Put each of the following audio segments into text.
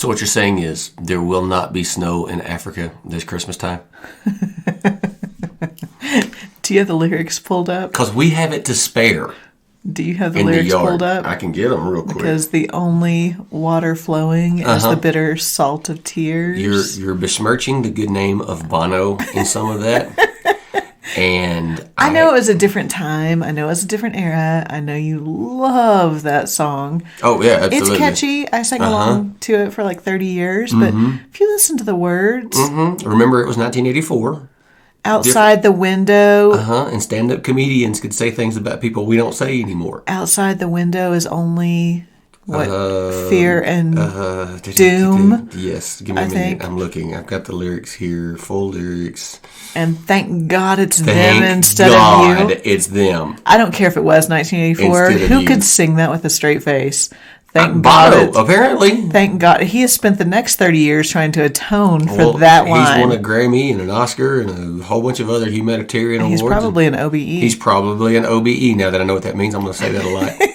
So what you're saying is there will not be snow in Africa this Christmas time? Do you have the lyrics pulled up? Because we have it to spare. Do you have the lyrics pulled up? I can get them real quick. Because the only water flowing is the bitter salt of tears. You're besmirching the good name of Bono in some of that. And I know it was a different time. I know it was a different era. I know you love that song. Oh, yeah, absolutely. It's catchy. I sang along to it for like 30 years. But if you listen to the words... Remember, it was 1984. Outside the window. And stand-up comedians could say things about people we don't say anymore. Outside the window is only... What? Fear and doom. Yes. Give me a minute. I'm looking. I've got the lyrics here. Full lyrics. And thank God it's them instead of you. It's them. I don't care if it was 1984. Who could sing that with a straight face? Thank Bono, God. Apparently. Thank God. He has spent the next 30 years trying to atone for that line. He's won a Grammy and an Oscar and a whole bunch of other humanitarian awards. He's probably an OBE. He's probably an OBE. Now that I know what that means, I'm going to say that a lot.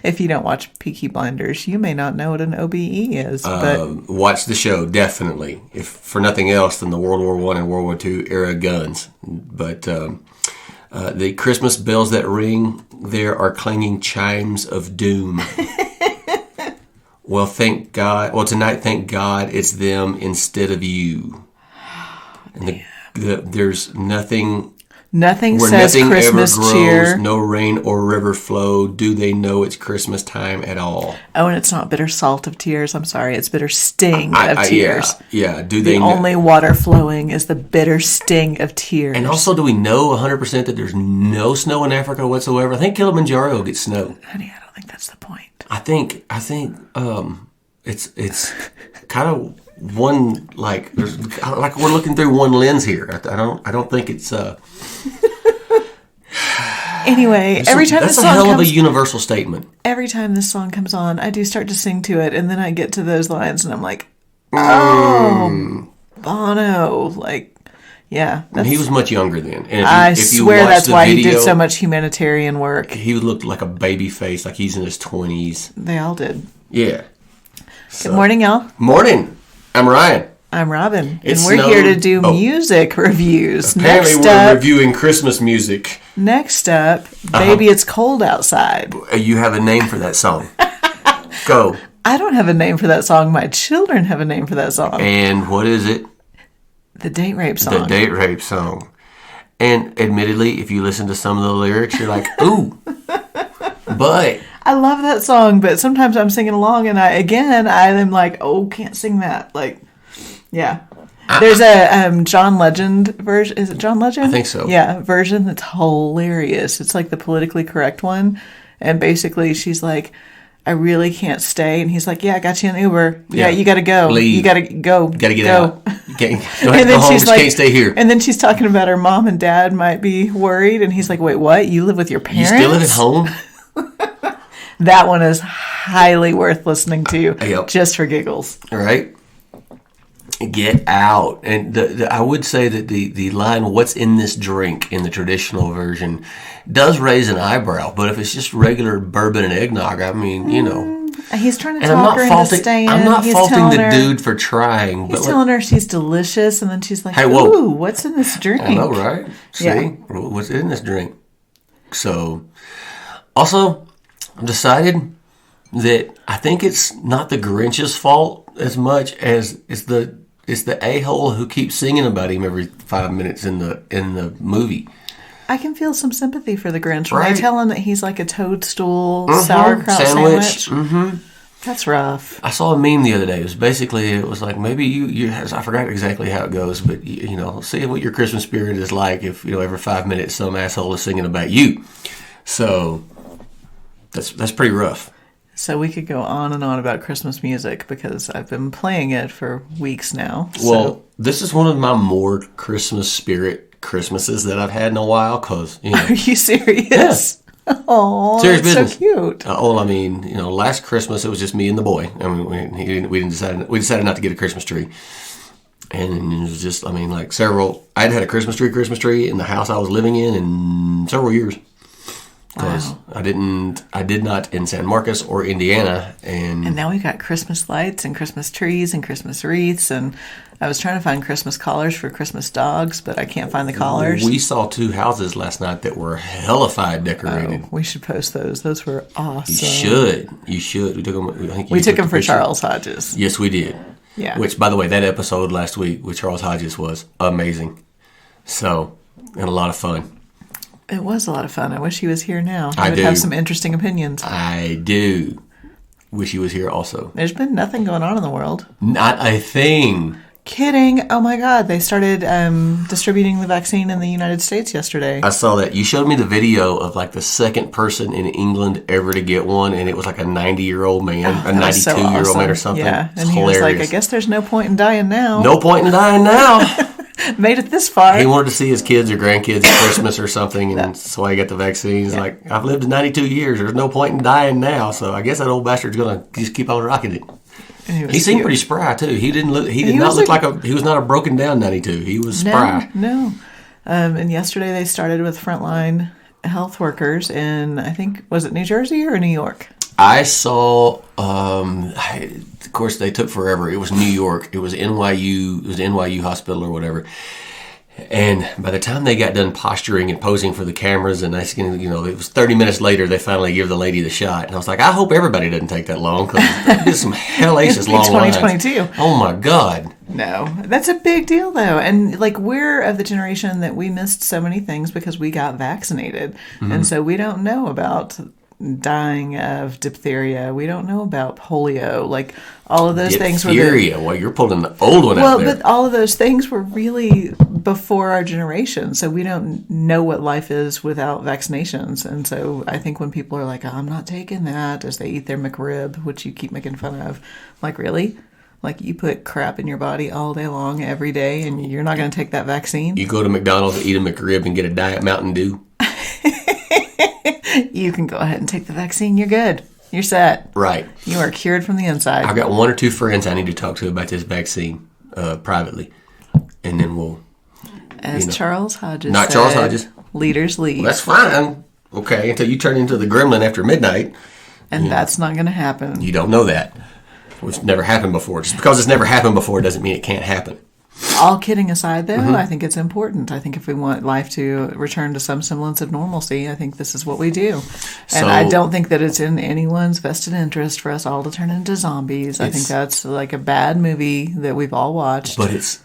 If you don't watch Peaky Blinders, you may not know what an OBE is. But watch the show, definitely. If for nothing else than the World War I and World War II era guns. But the Christmas bells that ring, there are clanging chimes of doom. Well, thank God. Well, tonight, thank God, it's them instead of you. And there's nothing... Nothing says Christmas ever grows, cheer. No rain or river flow. Do they know it's Christmas time at all? Oh, and it's not bitter salt of tears. I'm sorry. It's bitter sting of tears. Yeah. Do they the only water flowing is the bitter sting of tears. And also, do we know 100% that there's no snow in Africa whatsoever? I think Kilimanjaro gets snow. Honey, I don't think that's the point. I think it's kind of one like we're looking through one lens here. I don't think it's Anyway, every time this song that's a hell of a universal statement. Every time this song comes on, I do start to sing to it, and then I get to those lines, and I'm like, oh, Bono, like, yeah. And he was much younger then. And I swear that's why he did so much humanitarian work. He looked like a baby face, like he's in his 20s. They all did. Yeah. Good morning, y'all. Morning. I'm Ryan. I'm Robyn. And we're here to do music reviews. Apparently we're reviewing Christmas music. Next up, Baby It's Cold Outside. You have a name for that song. Go. I don't have a name for that song. My children have a name for that song. And what is it? The date rape song. The date rape song. And admittedly, if you listen to some of the lyrics, you're like, ooh. But... I love that song, but sometimes I'm singing along and I am like, oh, can't sing that. Like, yeah. There's a John Legend version. Is it John Legend? I think so. Yeah, version that's hilarious. It's like the politically correct one. And basically she's like, I really can't stay. And he's like, yeah, I got you an Uber. Yeah, you got to go. Leave. You got to go. Got to get out. You can't go and then home, she's like, can't stay here. And then she's talking about her mom and dad might be worried. And he's like, wait, what? You live with your parents? You still live at home? That one is highly worth listening to, just for giggles. All right. Get out. And I would say that the line, what's in this drink, in the traditional version, does raise an eyebrow. But if it's just regular bourbon and eggnog, I mean, you know. He's trying to talk her into staying. I'm not faulting the dude for trying. He's telling her she's delicious, and then she's like, hey, whoa. Ooh, what's in this drink? I know, right? See? What's in this drink? So, also... I've decided that I think it's not the Grinch's fault as much as it's the a-hole who keeps singing about him every 5 minutes in the movie. I can feel some sympathy for the Grinch when they tell him that he's like a toadstool sauerkraut sandwich. Mm-hmm. That's rough. I saw a meme the other day. It was like maybe you I forgot exactly how it goes, but you know, see what your Christmas spirit is like if every 5 minutes some asshole is singing about you. So. That's pretty rough. So we could go on and on about Christmas music because I've been playing it for weeks now. Well, this is one of my more Christmas spirit Christmases that I've had in a while. Cause Are you serious? Yeah. Oh, serious that's business. So cute. I mean, last Christmas it was just me and the boy. I mean, we decided not to get a Christmas tree, and it was just I'd had a Christmas tree in the house I was living in several years. because I did not in San Marcos or Indiana, and now we got Christmas lights and Christmas trees and Christmas wreaths, and I was trying to find Christmas collars for Christmas dogs, but I can't find the collars. We saw 2 houses last night that were hellified decorated. We should post those. Those were awesome. You should. We took them. We took them for Charles Hodges. Yes, we did. Yeah. Which, by the way, that episode last week with Charles Hodges was amazing. So, and a lot of fun. It was a lot of fun. I wish he was here now. He I would do. have some interesting opinions. I do. Wish he was here also. There's been nothing going on in the world. Not a thing. Kidding. Oh my God. They started distributing the vaccine in the United States yesterday. I saw that. You showed me the video of like the second person in England ever to get one, and it was like a 90-year-old man, a 92-year-old man or something. Yeah. It's and hilarious. He was like, I guess there's no point in dying now. No point in dying now. Made it this far. He wanted to see his kids or grandkids at Christmas or something, and that's why he got the vaccine. He's like, I've lived 92 years. There's no point in dying now, so I guess that old bastard's going to just keep on rocking it. He seemed pretty spry too. He did not look like he was not a broken down 92. He was spry. No. And yesterday they started with frontline health workers in, I think, was it New Jersey or New York? I saw. Of course, they took forever. It was New York. It was NYU. It was the NYU hospital or whatever. And by the time they got done posturing and posing for the cameras, and asking, it was 30 minutes later, they finally give the lady the shot. And I was like, I hope everybody doesn't take that long, because there's some hellacious long 2022. lines. Oh my God. No, that's a big deal though. And like, we're of the generation that we missed so many things because we got vaccinated. Mm-hmm. And so we don't know about dying of diphtheria. We don't know about polio. Like, all of those things were diphtheria. Well, you're pulling the old one out there. Well, but all of those things were really before our generation. So we don't know what life is without vaccinations. And so I think when people are like, I'm not taking that, as they eat their McRib, which you keep making fun of, like, really? Like, you put crap in your body all day long, every day, and you're not going to take that vaccine? You go to McDonald's and eat a McRib and get a Diet Mountain Dew. You can go ahead and take the vaccine. You're good. You're set. Right. You are cured from the inside. I've got 1 or 2 friends I need to talk to about this vaccine privately. And then we'll... As Charles Hodges Not said, Charles Hodges. Leaders lead. Well, that's fine. Okay, until you turn into the gremlin after midnight. And that's not going to happen. You don't know that. Which never happened before. Just because it's never happened before doesn't mean it can't happen. All kidding aside, though, I think it's important. I think if we want life to return to some semblance of normalcy, I think this is what we do. And I don't think that it's in anyone's vested interest for us all to turn into zombies. I think that's like a bad movie that we've all watched. But it's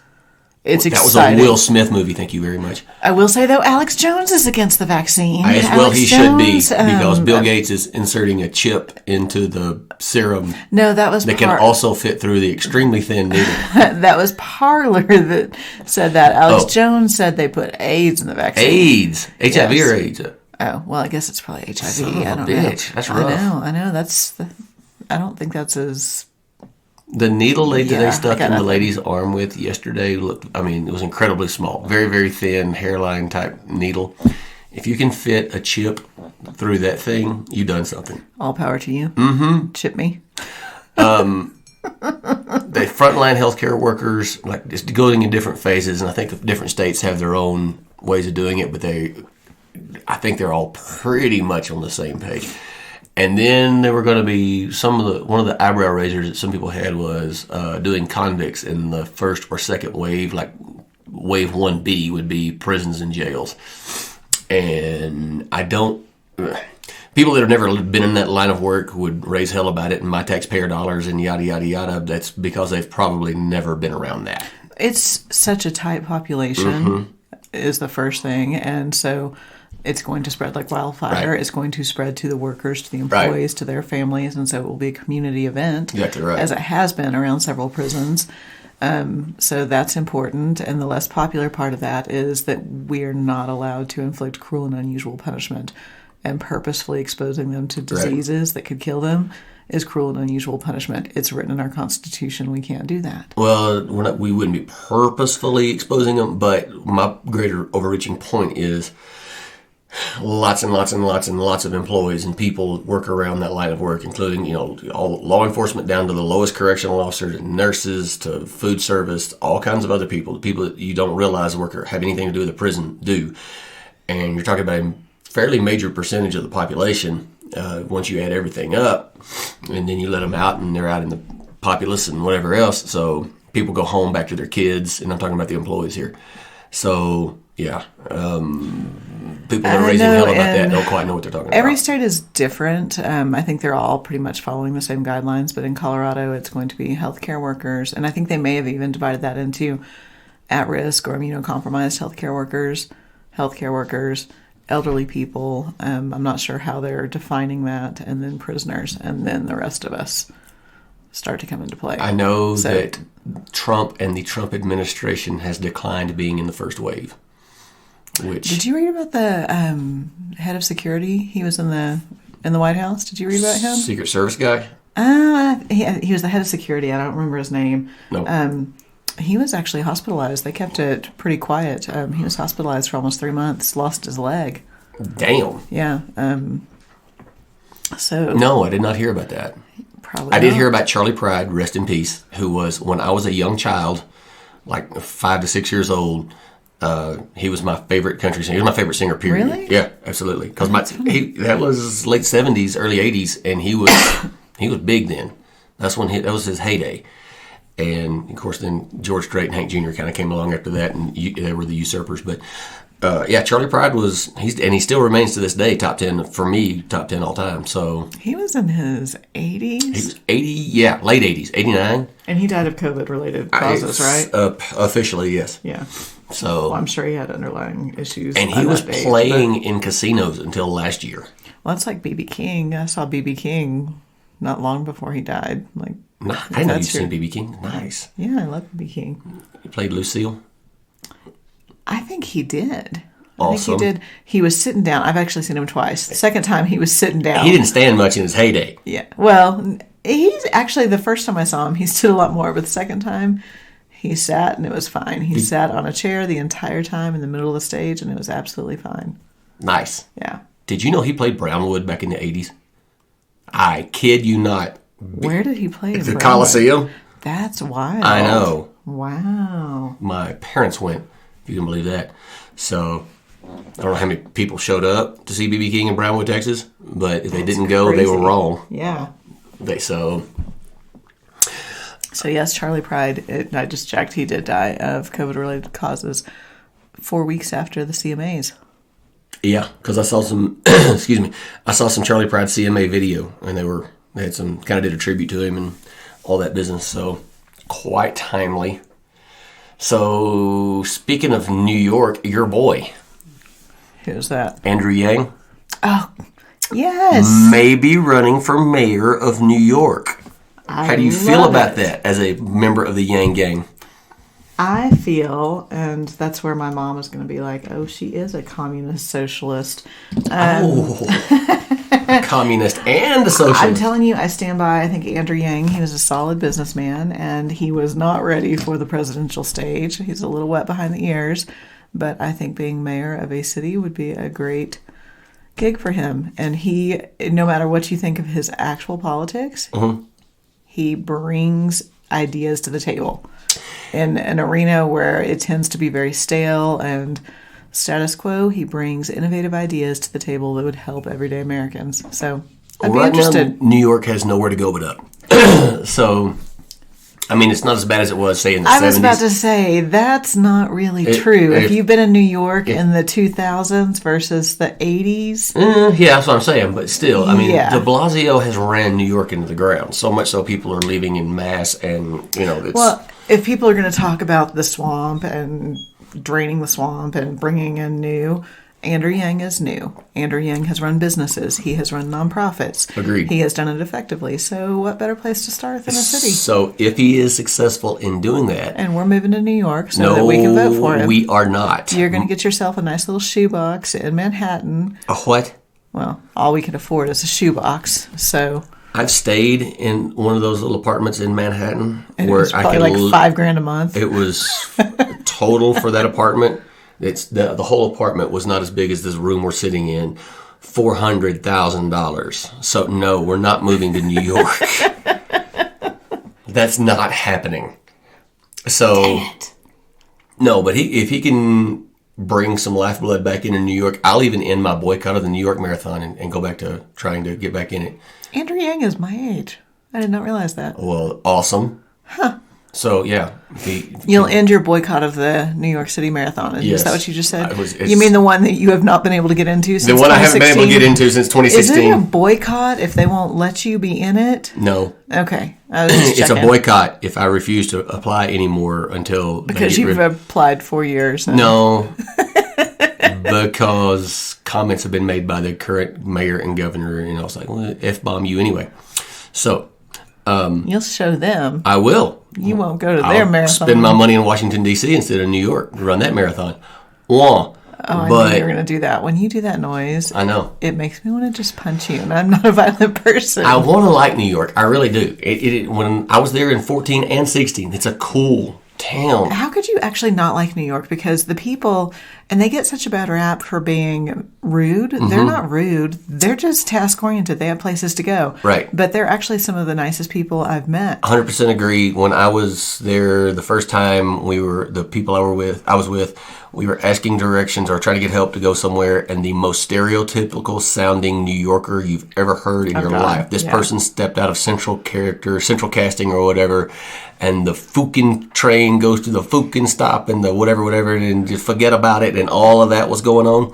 exciting. That was a Will Smith movie, thank you very much. I will say, though, Alex Jones is against the vaccine. He should be, because Bill Gates is inserting a chip into the serum. No, that was that can also fit through the extremely thin needle. That was Parler that said that. Alex Jones said they put AIDS in the vaccine. AIDS? HIV or AIDS? Oh, well, I guess it's probably HIV. Son of I don't a bitch. know. That's rough. I know. I don't think that's as... The needle that they stuck in the lady's arm with yesterday it was incredibly small. Very, very thin hairline type needle. If you can fit a chip through that thing, you've done something. All power to you. Mm-hmm. Chip me. The frontline healthcare workers, like, it's going in different phases, and I think different states have their own ways of doing it, but I think they're all pretty much on the same page. And then there were going to be one of the eyebrow raisers that some people had was doing convicts in the first or second wave. Like, wave 1B would be prisons and jails. And people that have never been in that line of work would raise hell about it, and my taxpayer dollars and yada, yada, yada. That's because they've probably never been around that. It's such a tight population is the first thing. And so... it's going to spread like wildfire. Right. It's going to spread to the workers, to the employees, to their families, and so it will be a community event, exactly right. As it has been around several prisons. So that's important. And the less popular part of that is that we are not allowed to inflict cruel and unusual punishment, and purposefully exposing them to diseases that could kill them is cruel and unusual punishment. It's written in our Constitution. We can't do that. Well, we wouldn't be purposefully exposing them, but my greater overreaching point is lots and lots and lots and lots of employees and people work around that line of work, including, all law enforcement down to the lowest correctional officers, nurses to food service, all kinds of other people. The people that you don't realize have anything to do with the prison do. And you're talking about fairly major percentage of the population once you add everything up, and then you let them out, and they're out in the populace and whatever else. So people go home back to their kids, and I'm talking about the employees here. So yeah, people that are raising hell about that don't quite know what they're talking about. Every state is different. I think they're all pretty much following the same guidelines, but in Colorado, it's going to be healthcare workers, and I think they may have even divided that into at-risk or immunocompromised healthcare workers, elderly people. I'm not sure how they're defining that, and then prisoners, and then the rest of us start to come into play. I know that Trump and the Trump administration has declined being in the first wave. Did you read about the head of security? He was in the White House. Did you read about him? Secret Service guy? He was the head of security. I don't remember his name. No. He was actually hospitalized. They kept it pretty quiet. He was hospitalized for almost 3 months, lost his leg. Damn. Yeah. No, I did not hear about that. Probably I did hear about Charlie Pride, rest in peace, who was, when I was a young child, like 5 to 6 years old, he was my favorite country singer. He was my favorite singer, period. Really? Yeah, absolutely. Because that was late 70s, early 80s, and he was big then. That was his heyday. And, of course, then George Strait and Hank Jr. kind of came along after that, and they were the usurpers. But, Charlie Pride he still remains to this day top 10, for me, top 10 all time. So he was in his 80s? He was 80, late 80s, 89. And he died of COVID-related causes, right? Officially, yes. Yeah. So I'm sure he had underlying issues. And he was playing in casinos until last year. Well, that's like B.B. King. I saw B.B. King not long before he died. I know you've seen B.B. King. Nice. Yeah, I love B.B. King. You played Lucille? I think he did. Awesome. I think he did. He was sitting down. I've actually seen him twice. The second time he was sitting down. He didn't stand much in his heyday. Yeah. Well, he's actually, the first time I saw him, he stood a lot more. But the second time, he sat and it was fine. He sat on a chair the entire time in the middle of the stage, and it was absolutely fine. Nice. Yeah. Did you know he played Brownwood back in the 80s? I kid you not. Where did he play? At the Coliseum. That's wild. I know. Wow. My parents went, if you can believe that. So, I don't know how many people showed up to see B.B. King in Brownwood, Texas, but if they didn't go, they were wrong. Yeah. So yes, Charlie Pride, I just checked, he did die of COVID-related causes 4 weeks after the CMAs. Yeah, because I saw some, I saw some Charlie Pride CMA video, and they had some, kind of did a tribute to him and all that business, so quite timely. So, speaking of New York, your boy. Who's that? Andrew Yang. Oh, yes. Maybe running for mayor of New York. How do you feel about that as a member of the Yang gang? I feel, and that's where my mom is going to be like, oh, she is a communist socialist. Communist and a socialist. I'm telling you, I stand by. I think Andrew Yang, he was a solid businessman, and he was not ready for the presidential stage. He's a little wet behind the ears, but I think being mayor of a city would be a great gig for him. And he, no matter what you think of his actual politics, he brings ideas to the table. In an arena where it tends to be very stale and status quo, he brings innovative ideas to the table that would help everyday Americans. So I'd be interested. Now, New York has nowhere to go but up. So, I mean, it's not as bad as it was, say, in the 70s. I was about to say, that's not really true. If you've been in New York in the 2000s versus the 80s. Yeah, that's what I'm saying. But still, I mean, de Blasio has ran New York into the ground. So much so people are leaving in mass and, it's... Well, if people are going to talk about the swamp and draining the swamp and bringing in new, Andrew Yang is new. Andrew Yang has run businesses. He has run nonprofits. Agreed. He has done it effectively. So what better place to start than a city? So if he is successful in doing that... And we're moving to New York so that we can vote for him. No, we are not. You're going to get yourself a nice little shoebox in Manhattan. A what? Well, all we can afford is a shoebox, so... I've stayed in one of those little apartments in Manhattan and where it was probably like $5,000 a month. It was total for that apartment. It's the whole apartment was not as big as this room we're sitting in. $400,000. So no, we're not moving to New York. That's not happening. So Dang it. no, but if he can bring some lifeblood back into New York. I'll even end my boycott of the New York Marathon and go back to trying to get back in it. Andrew Yang is my age. I did not realize that. Well, awesome. Huh. So, yeah. You'll end your boycott of the New York City Marathon. Yes. Is that what you just said? You mean the one that you have not been able to get into since 2016? The one I haven't been able to get into since 2016. Is it a boycott if they won't let you be in it? No. Okay. I was just It's a checking. boycott if I refuse to apply anymore until... Because you've applied 4 years. No. Because comments have been made by the current mayor and governor, and I was like, well, F-bomb you anyway. So... You'll show them. I will. You won't go to their marathon. Spend my money in Washington, D.C. instead of New York to run that marathon. Wah. I knew you were going to do that. When you do that noise, I know. It makes me want to just punch you, and I'm not a violent person. I want to like New York. I really do. When I was there in 14 and 16, it's a cool town. How could you actually not like New York? Because the people, and they get such a bad rap for being rude. Mm-hmm. They're not rude. They're just task-oriented. They have places to go. Right. But they're actually some of the nicest people I've met. 100% agree. When I was there the first time, the people I was with, we were asking directions or trying to get help to go somewhere, and the most stereotypical sounding New Yorker you've ever heard in your life. This person stepped out of central casting or whatever, and the fucking train goes to the fucking stop and the whatever, and just forget about it, and all of that was going on.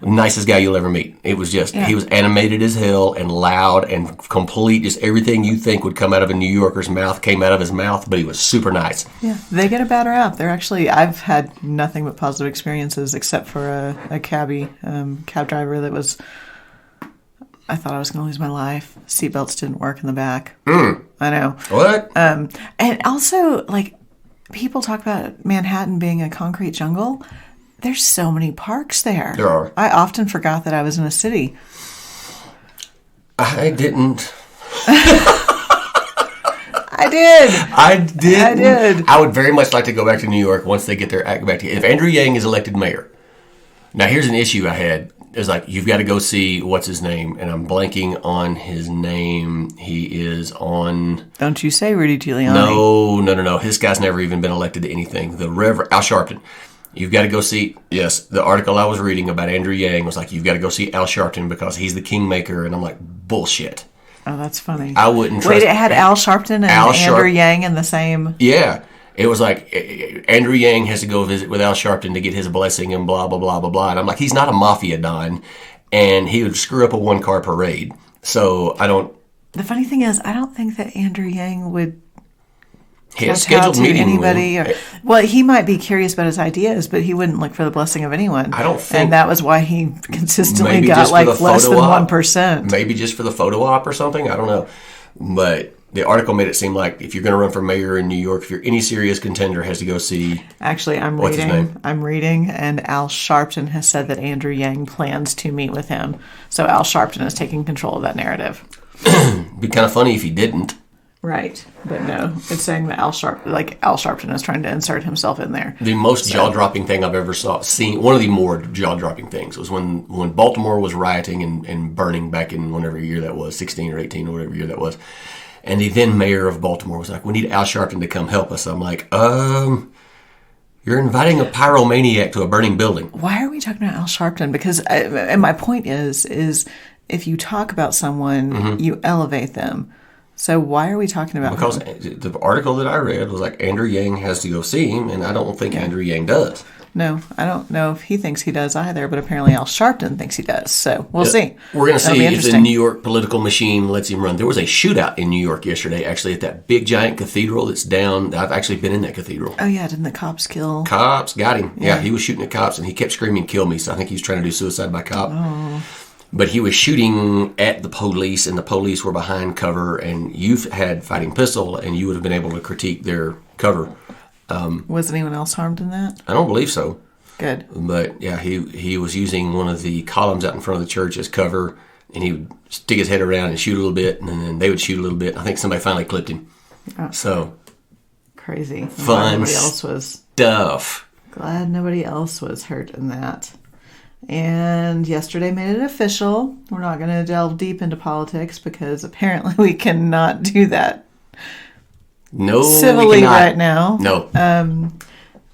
Nicest guy you'll ever meet. It was just, he was animated as hell and loud and complete. Just everything you think would come out of a New Yorker's mouth came out of his mouth, but he was super nice. Yeah, they get a bad rap. They're actually, I've had nothing but positive experiences except for a cab driver that was, I thought I was going to lose my life. Seatbelts didn't work in the back. I know. What? And also, like, people talk about Manhattan being a concrete jungle. There's so many parks there. There are. I often forgot that I was in a city. I didn't. I did. I did. I would very much like to go back to New York once they get their act back together. If Andrew Yang is elected mayor. Now, here's an issue I had. It's like, you've got to go see, what's his name? And I'm blanking on his name. He is on... Don't you say Rudy Giuliani. No. This guy's never even been elected to anything. The Reverend Al Sharpton. You've got to go see, yes, the article I was reading about Andrew Yang was like, you've got to go see Al Sharpton because he's the kingmaker. And I'm like, bullshit. Oh, that's funny. I wouldn't trust... Wait, it had Al Sharpton and Andrew Yang in the same... Yeah. It was like, Andrew Yang has to go visit with Al Sharpton to get his blessing and blah, blah, blah, blah, blah. And I'm like, he's not a mafia don. And he would screw up a one-car parade. So I don't... The funny thing is, I don't think that Andrew Yang would... He had a scheduled meeting anybody. Well, he might be curious about his ideas, but he wouldn't look for the blessing of anyone. I don't think... And that was why he consistently got like less than 1%. Maybe just for the photo op or something. I don't know. But the article made it seem like if you're going to run for mayor in New York, if you're any serious contender, has to go see... Actually, I'm reading, and Al Sharpton has said that Andrew Yang plans to meet with him. So Al Sharpton is taking control of that narrative. It'd be kind of funny if he didn't. Right, but no, it's saying that Al Sharpton is trying to insert himself in there. The most jaw-dropping thing I've ever seen, one of the more jaw-dropping things, was when Baltimore was rioting and burning back in whatever year that was, 16 or 18 or whatever year that was. And the then mayor of Baltimore was like, we need Al Sharpton to come help us. I'm like, you're inviting a pyromaniac to a burning building. Why are we talking about Al Sharpton? Because, and my point is if you talk about someone, you elevate them. So why are we talking about Because the article that I read was like Andrew Yang has to go see him, and I don't think Andrew Yang does. No, I don't know if he thinks he does either, but apparently Al Sharpton thinks he does. So we'll see. We're going to see if the New York political machine lets him run. There was a shootout in New York yesterday, actually, at that big giant cathedral that's down. I've actually been in that cathedral. Oh, yeah. Didn't the cops kill? Cops got him. Yeah, he was shooting at cops, and he kept screaming, kill me. So I think he was trying to do suicide by cop. Oh. But he was shooting at the police, and the police were behind cover, and you've had fighting pistol, and you would have been able to critique their cover. Was anyone else harmed in that? I don't believe so. Good. But, yeah, he was using one of the columns out in front of the church as cover, and he would stick his head around and shoot a little bit, and then they would shoot a little bit. I think somebody finally clipped him. Oh. So. Crazy. Fun stuff. Glad nobody else was hurt in that. And yesterday made it official. We're not going to delve deep into politics because apparently we cannot do that civilly right now. No.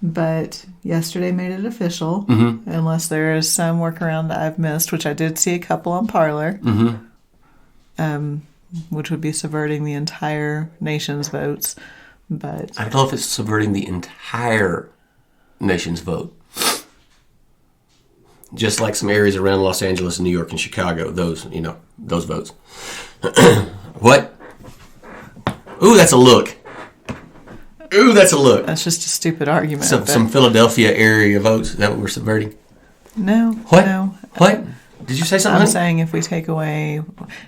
But yesterday made it official, unless there is some workaround that I've missed, which I did see a couple on Parler, which would be subverting the entire nation's votes. But I don't know if it's subverting the entire nation's vote. Just like some areas around Los Angeles, New York, and Chicago, those votes. What? Ooh, that's a look. Ooh, that's a look. That's just a stupid argument. Some Philadelphia area votes. Is that what we're subverting? No. What? No. What? Did you say something? I'm saying if we take away...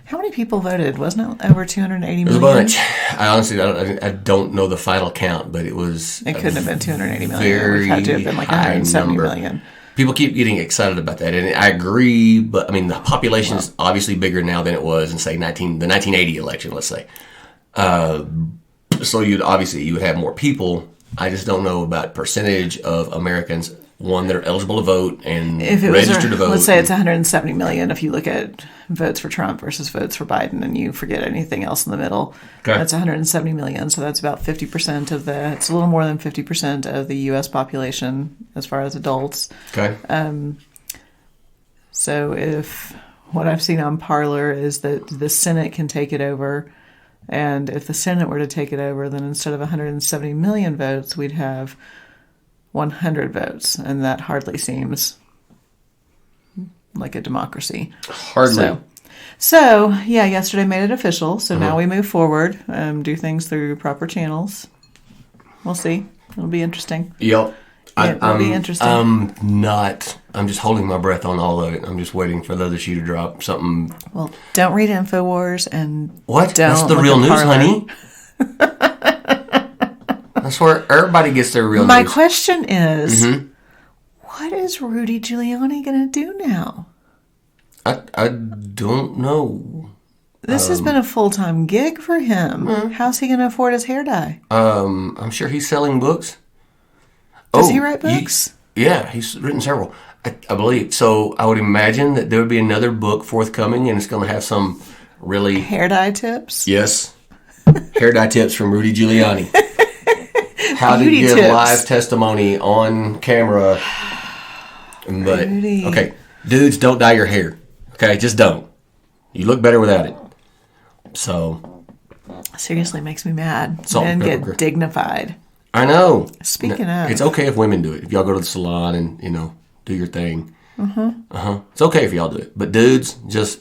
How many people voted? Wasn't it over 280 million? It was a bunch. I honestly, I don't know the final count, but it was... It couldn't have been 280 million. It would have had to have been like 170 million. People keep getting excited about that, and I agree, but I mean, the population is obviously bigger now than it was in, say, the 1980 election, let's say. So you would have more people. I just don't know about percentage of Americans, one, that are eligible to vote and registered to vote. Let's say it's 170 million if you look at votes for Trump versus votes for Biden and you forget anything else in the middle. Okay. That's 170 million, so that's about 50% of it's a little more than 50% of the U.S. population as far as adults. Okay. So if what I've seen on Parler is that the Senate can take it over, and if the Senate were to take it over, then instead of 170 million votes, we'd have 100 votes, and that hardly seems like a democracy. Hardly. So yeah, yesterday made it official, so now we move forward, do things through proper channels. We'll see. It'll be interesting. Yep. It'll be interesting. I'm just holding my breath on all of it. I'm just waiting for the other shoe to drop something. Well, don't read InfoWars and what? That's the real news, honey. That's where everybody gets their real news. My question is, what is Rudy Giuliani going to do now? I don't know. This has been a full-time gig for him. How's he going to afford his hair dye? I'm sure he's selling books. Does he write books? Yeah, he's written several, I believe. So I would imagine that there would be another book forthcoming, and it's going to have some really... Hair dye tips? Yes. Hair dye tips from Rudy Giuliani. How to give live testimony on camera. But, Rudy. Okay, dudes, don't dye your hair. Okay, just don't. You look better without it. So... Seriously, makes me mad. Salt Men and pepper. get dignified. I know. Speaking of... It's okay if women do it. If y'all go to the salon and, do your thing. It's okay if y'all do it. But dudes, just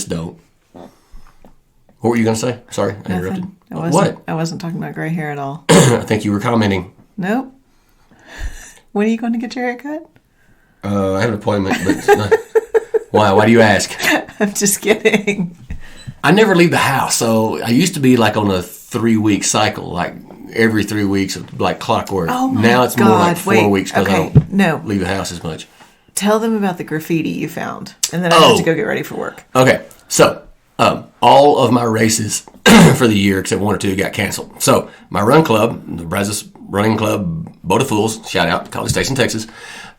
don't. What were you going to say? Sorry, I interrupted. What? I wasn't talking about gray hair at all. I think you were commenting. Nope. When are you going to get your hair cut? I have an appointment, but... Why? Why do you ask? I'm just kidding. I never leave the house, so I used to be like on a 3-week cycle, like every 3 weeks, like clockwork. Oh my Now it's more like 4 weeks because I don't leave the house as much. Tell them about the graffiti you found, and then I have to go get ready for work. Okay, so all of my races for the year, except 1 or 2, got canceled. So my run club, the Brazos Running Club, Boat of Fools, shout out, College Station, Texas,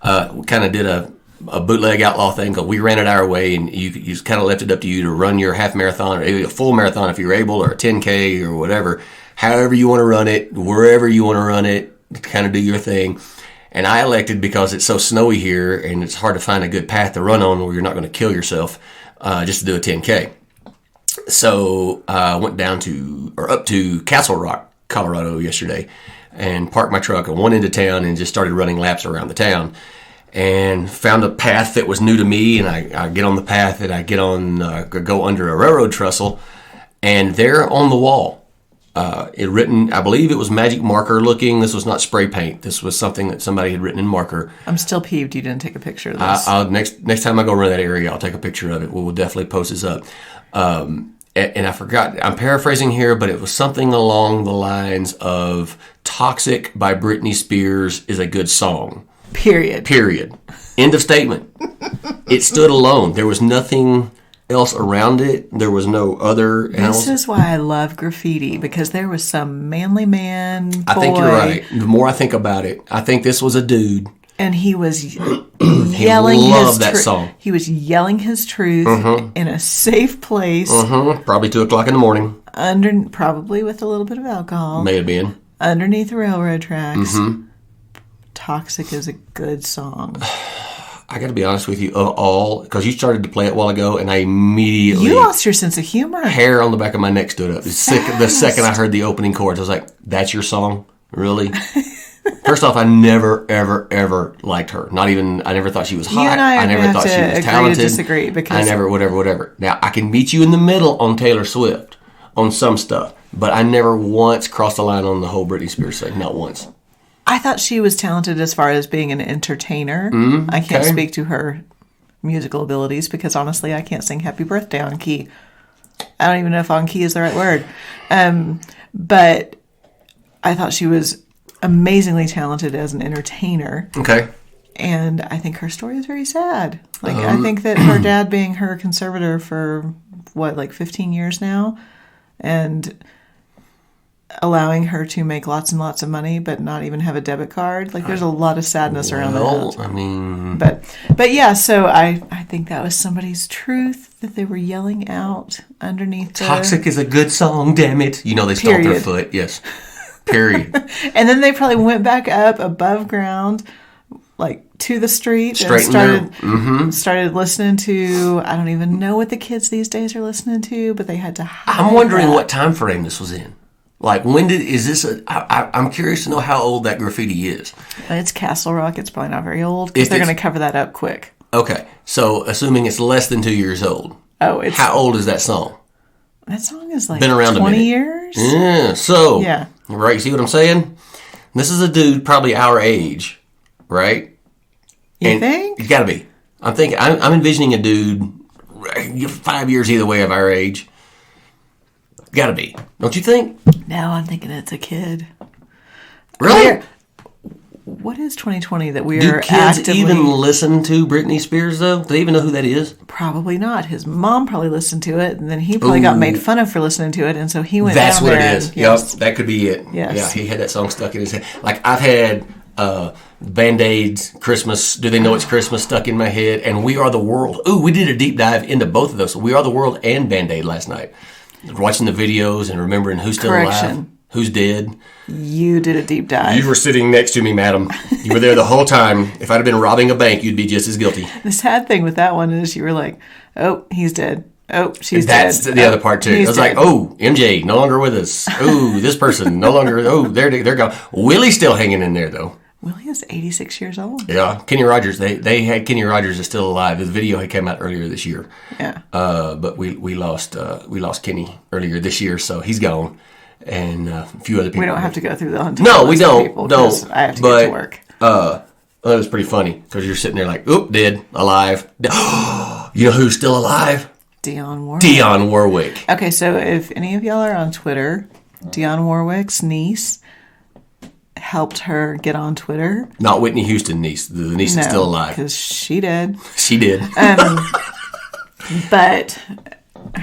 we kind of did a bootleg outlaw thing because we ran it our way, and you kind of left it up to you to run your half marathon or a full marathon if you're able, or a 10K or whatever, however you want to run it, wherever you want to run it, kind of do your thing. And I elected, because it's so snowy here and it's hard to find a good path to run on where you're not going to kill yourself, just to do a 10K. So I went up to Castle Rock, Colorado yesterday, and parked my truck at one end of town and just started running laps around the town. And found a path that was new to me, and I get on the path that I get on, go under a railroad trestle, and there on the wall, it written, I believe it was magic marker looking. This was not spray paint. This was something that somebody had written in marker. I'm still peeved you didn't take a picture of this. Next time I go run that area, I'll take a picture of it. We'll definitely post this up. And I forgot, I'm paraphrasing here, but it was something along the lines of "Toxic" by Brittany Spears is a good song. Period. End of statement. It stood alone. There was nothing else around it. There was no other. This is why I love graffiti, because there was some manly man boy. I think you're right. The more I think about it, I think this was a dude. And he was yelling his that song. He was yelling his truth in a safe place. Probably 2:00 in the morning. Probably with a little bit of alcohol. May have been. Underneath the railroad tracks. Toxic is a good song. I got to be honest with you, of all, because you started to play it a while ago, and I immediately... You lost your sense of humor. Hair on the back of my neck stood up. The second I heard the opening chords, I was like, that's your song? Really? First off, I never, ever, ever liked her. I never thought she was hot. You and I never thought she was talented. To disagree because whatever. Now, I can meet you in the middle on Taylor Swift, on some stuff, but I never once crossed the line on the whole Brittany Spears thing. Not once. I thought she was talented as far as being an entertainer. I can't speak to her musical abilities because honestly, I can't sing Happy Birthday on key. I don't even know if on key is the right word. But I thought she was amazingly talented as an entertainer. Okay. And I think her story is very sad. Like, I think that her dad being her conservator for, 15 years now, and allowing her to make lots and lots of money but not even have a debit card. Like, there's a lot of sadness around that. I mean... But yeah, so I think that was somebody's truth that they were yelling out underneath the... Toxic is a good song, damn it. You know they stomped their foot, yes. Period. And then they probably went back up above ground, to the street and started listening to, I don't even know what the kids these days are listening to, but they had to hide. I'm wondering what time frame this was in. I'm curious to know how old that graffiti is. It's Castle Rock. It's probably not very old because they're going to cover that up quick. Okay. So, assuming it's less than 2 years old. Oh, how old is that song? That song is been around 20 years. Yeah. So, yeah. Right. You see what I'm saying? This is a dude probably our age, right? You think? It's got to be. I'm envisioning a dude 5 years either way of our age. Got to be. Don't you think? No, I'm thinking it's a kid. Really? What is 2020 that we are actively... Do kids even listen to Brittany Spears, though? Do they even know who that is? Probably not. His mom probably listened to it, and then he probably got made fun of for listening to it, and so he went That's down there. That's what it is. Yes. Yep, that could be it. Yes. Yeah, he had that song stuck in his head. I've had Band-Aids, Christmas, Do They Know It's Christmas stuck in my head, and We Are the World. Ooh, we did a deep dive into both of those. We Are the World and Band-Aid last night. Watching the videos and remembering who's still alive, who's dead. You did a deep dive. You were sitting next to me, madam. You were there the whole time. If I'd have been robbing a bank, you'd be just as guilty. The sad thing with that one is you were like, oh, he's dead. Oh, she's dead. That's the other part, too. I was like, oh, MJ, no longer with us. Oh, this person, no longer. Oh, they're gone. Willie's still hanging in there, though. Willie is 86 years old. Yeah. Kenny Rogers, they had Kenny Rogers is still alive. The video had come out earlier this year. Yeah. But we lost Kenny earlier this year, so he's gone. And a few other people. We don't have to go through the whole No, we don't. I have to get to work. That was pretty funny because you're sitting there like, oop, dead, alive. You know who's still alive? Dionne Warwick. Dionne Warwick. Okay, so if any of y'all are on Twitter, Dionne Warwick's niece helped her get on Twitter. Not Whitney Houston's niece. The niece is still alive. Because she did. She did. But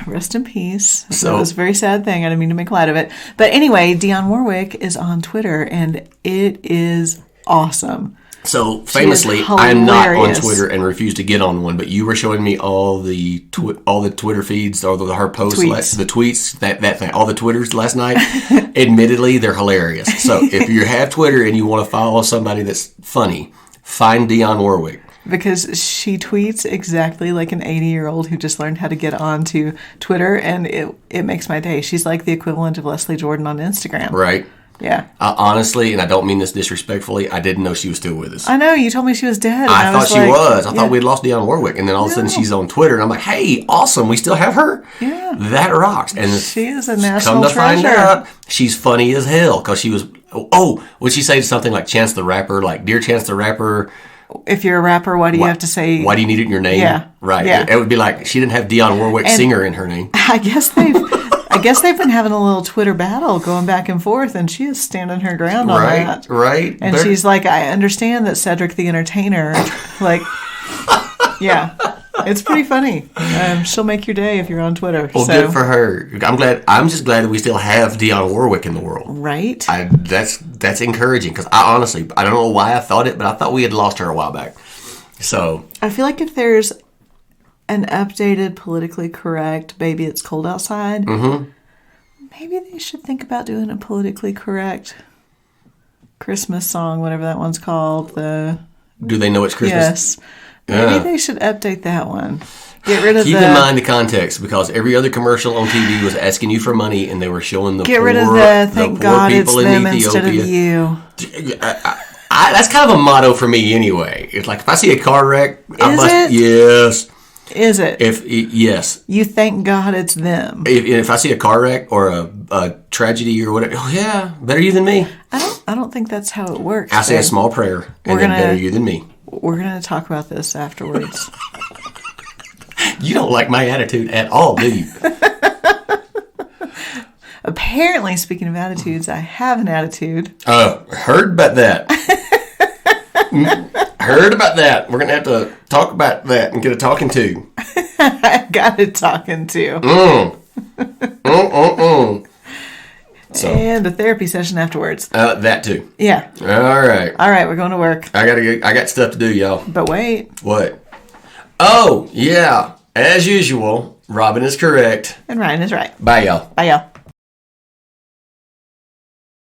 rest in peace. So it was a very sad thing. I didn't mean to make light of it. But anyway, Dionne Warwick is on Twitter, and it is awesome. So famously, I'm not on Twitter and refuse to get on one. But you were showing me all the Twitter feeds, all her posts, the tweets, that thing, all the Twitters last night. Admittedly, they're hilarious. So if you have Twitter and you want to follow somebody that's funny, find Dionne Warwick. Because she tweets exactly like an 80-year-old who just learned how to get onto Twitter, and it makes my day. She's like the equivalent of Leslie Jordan on Instagram. Right. Yeah. Honestly, and I don't mean this disrespectfully, I didn't know she was still with us. I know. You told me she was dead. I thought she was. I thought we'd lost Dionne Warwick. And then all of a sudden she's on Twitter. And I'm like, hey, awesome. We still have her? Yeah. That rocks. And she is a national treasure. Come to find out, she's funny as hell. Because she was, would she say something like Chance the Rapper? Like, Dear Chance the Rapper. If you're a rapper, why do you have to say... Why do you need it in your name? Yeah. Right. Yeah. It would be like, she didn't have Dionne Warwick singer in her name. I guess they've been having a little Twitter battle going back and forth, and she is standing her ground on that. Right. And she's like, I understand that Cedric the Entertainer, yeah, it's pretty funny. She'll make your day if you're on Twitter. Well, good for her. I'm just glad that we still have Dionne Warwick in the world. Right. That's encouraging because I honestly, I don't know why I thought it, but I thought we had lost her a while back. So I feel like if there's an updated, politically correct Baby It's Cold Outside, maybe they should think about doing a politically correct Christmas song, whatever that one's called. Do they know it's Christmas? Yes. Maybe they should update that one. Get rid of Keep in mind the context, because every other commercial on TV was asking you for money, and they were showing the Get poor, rid of the the thank poor God it's people in them Ethiopia. instead of you. That's kind of a motto for me anyway. It's like if I see a car wreck, Is it? yes. Is it? Yes. You thank God it's them. If I see a car wreck or a tragedy or whatever, oh yeah, better you than me. I don't think that's how it works. I say a small prayer, and then better you than me. We're going to talk about this afterwards. You don't like my attitude at all, do you? Apparently, speaking of attitudes, I have an attitude. Heard about that. Heard about that. We're going to have to talk about that and get a talking to. I got a talking to. So, and a therapy session afterwards. that too. Yeah. All right. All right, we're going to work. I got stuff to do, y'all. But wait. What? Oh, yeah. As usual, Robyn is correct. And Ryan is right. Bye, y'all. Bye, y'all.